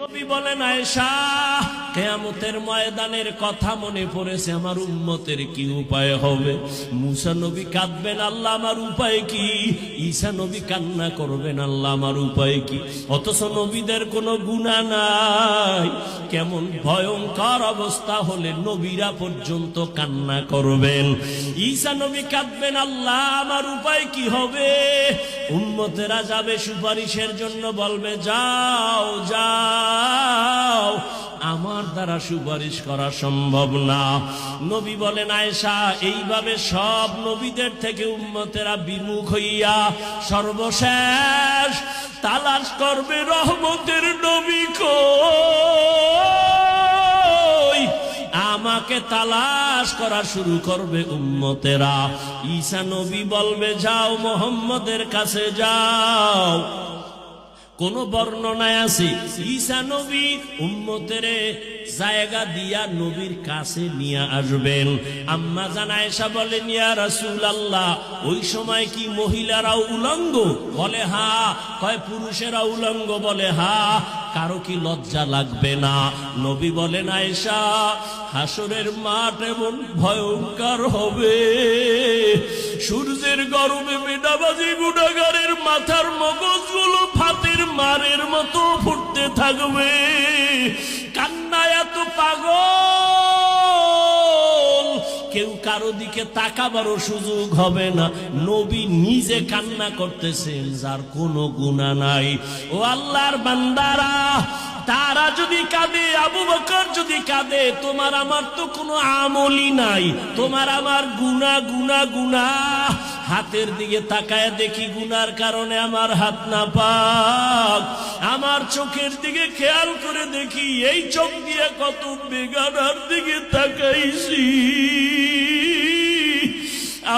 নবী বলেন, আয়েশা, কিয়ামতের ময়দানের কথা মনে পড়েছে, আমার উম্মতের কি উপায় হবে? মুসা নবী কাঁদবেন, আল্লাহ আমার উপায় কি? ঈসা নবী কান্না করবেন, আল্লাহ আমার উপায় কি? অথচ নবীদের কোনো গুনাহ নাই। কেমন ভয়ঙ্কর অবস্থা হলে নবীরা পর্যন্ত কান্না করবেন। ঈসা নবী কাঁদবেন, আল্লাহ আমার উপায় কি হবে? উম্মতেরা যাবে সুপারিশের জন্য, বলবে যাও যাও, আমার দ্বারা সুপারিশ করা সম্ভব না। নবী বলেন, আয়েশা, এইভাবে সব নবীদের থেকে উম্মতেরা বিমুখ হইয়া সর্বশেষ তালাশ করবে রহমতের নবী কই, আমাকে তালাশ করা শুরু করবে উম্মতেরা। ঈসা নবী বলবে, যাও মুহাম্মদের কাছে যাও। কোন বর্ণনায় আছে ঈসা নবী উম্মতের জায়গা দিয়া নবীর কাছে নিয়ে আসবেন। আম্মা জান আয়েশা বলেন, ইয়া রাসূলুল্লাহ, ওই সময় কি মহিলারা উলঙ্গ? বলে হা। কয় পুরুষেরা উলঙ্গ? বলে হা। কারো কি লজ্জা লাগবে না? নবী বলেন, আয়েশা, হাসরের মাঠ এমন ভয়ঙ্কর হবে, সূর্যের গরমে বেনামাজি গুনাহগারের মাথার মগজগুলো ফাতের মারের মতো ফুটতে থাকবে। কান্নায় এত পাগল, কেউ কারো দিকে তাকাবারও সুযোগ হবে না। নবী নিজে কান্না করতেছেন, যার কোনো গুনাহ নাই। ও আল্লাহর বান্দারা, তারা যদি কাঁদে, আবু বকর যদি কাঁদে, তোমার আমার তো কোনো আমলই নাই। তোমার আমার গুনাহ গুনাহ গুনাহ। হাতের দিকে তাকায় দেখি গুনার কারণে আমার হাত না পাক। আমার চোখের দিকে খেয়াল করে দেখি এই চোখ দিয়ে কত বেগানার দিকে তাকাইছি।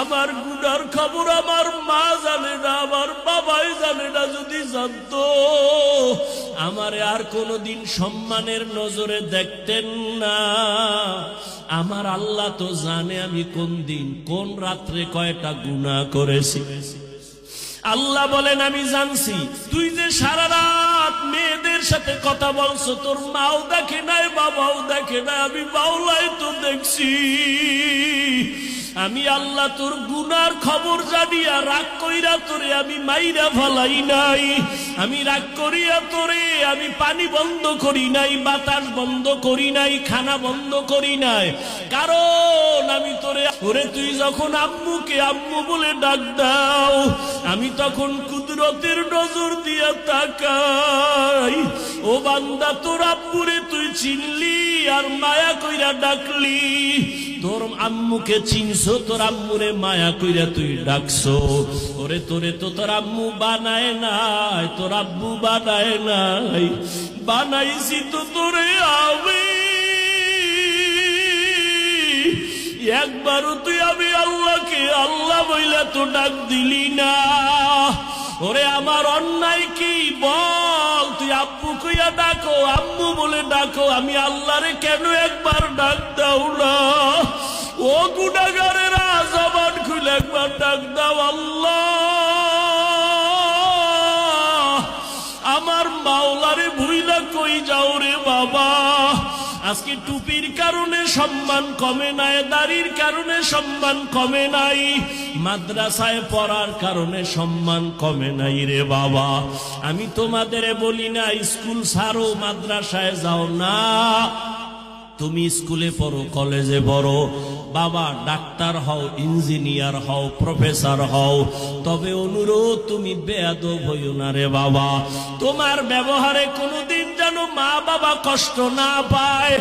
আমার গুনার খবর আমার মা জানে না, আমার বাবাই জানে না। যদি জানতো, আমারে আর কোনদিন সম্মানের নজরে দেখতেন না। আমার আল্লাহ তো জানে আমি কোন দিন কোন রাত্রে কয়টা গুনাহ করেছি। আল্লাহ বলেন, আমি জানছি তুই যে সারা রাত মেয়েদের সাথে কথা বলছো, তোর মাও দেখে নাই, বাবাও দেখে নাই, আমি বাউলাই তো দেখছি। আমি আল্লাহ তোর গুনার খবর জানিয়া রাগ কইরা তোরে আমি মাইরা ফালাই নাই। আমি রাগ করিয়া তোরে আমি পানি বন্ধ করি নাই, বাতাস বন্ধ করি নাই, খানা বন্ধ করি নাই। কারণ আমি তোরে তুই যখন আম্মুকে আম্মু বলে ডাক দাও, আমি তখন কুদরতের নজর দিয়া তাকাই। ও বান্দা, তোর আব্বুরে তুই চিনলি আর মায়া কইরা ডাকলি। তোর আম্মুকে চিনছো, তোর আম্মুরে মায়া কইরা তুই ডাকছো। ওরে তোরে তো তোর আম্মু বানায় নাই, তোর আব্বু বানায় নাই, বানাইছি তো তোরে আমি। একবারও তুই আমি আল্লাহকে আল্লাহ বইলা তো ডাক দিলি না। ওরে আমার অন্যায় কি বল? তুই আব্বু কইয়া ডাকো, আম্মু বলে ডাকো, আমি আল্লাহরে কেন একবার ডাক দাও না? ও গুনাহগারেরা, জবান খুলে একবার ডাক দাও, আল্লাহ আমার মাওলারে ভুইলা কই যাও রে বাবা। আজকে টুপির কারণে সম্মান কমে নাই, দাড়ির কারণে সম্মান কমে নাই, মাদ্রাসায় পড়ার কারণে সম্মান কমে নাই রে বাবা। আমি তোমাদের বলি না স্কুল ছাড়ো, মাদ্রাসায় যাও না। তুমি স্কুলে পড়ো, কলেজে পড়ো, বাবা ডাক্তার হও, ইঞ্জিনিয়ার হও, প্রফেসর হও, তবে অনুরোধ তুমি বেয়াদব হইও না রে বাবা। তোমার ব্যবহারে কোনোদিন যেন মা বাবা কষ্ট না পায়।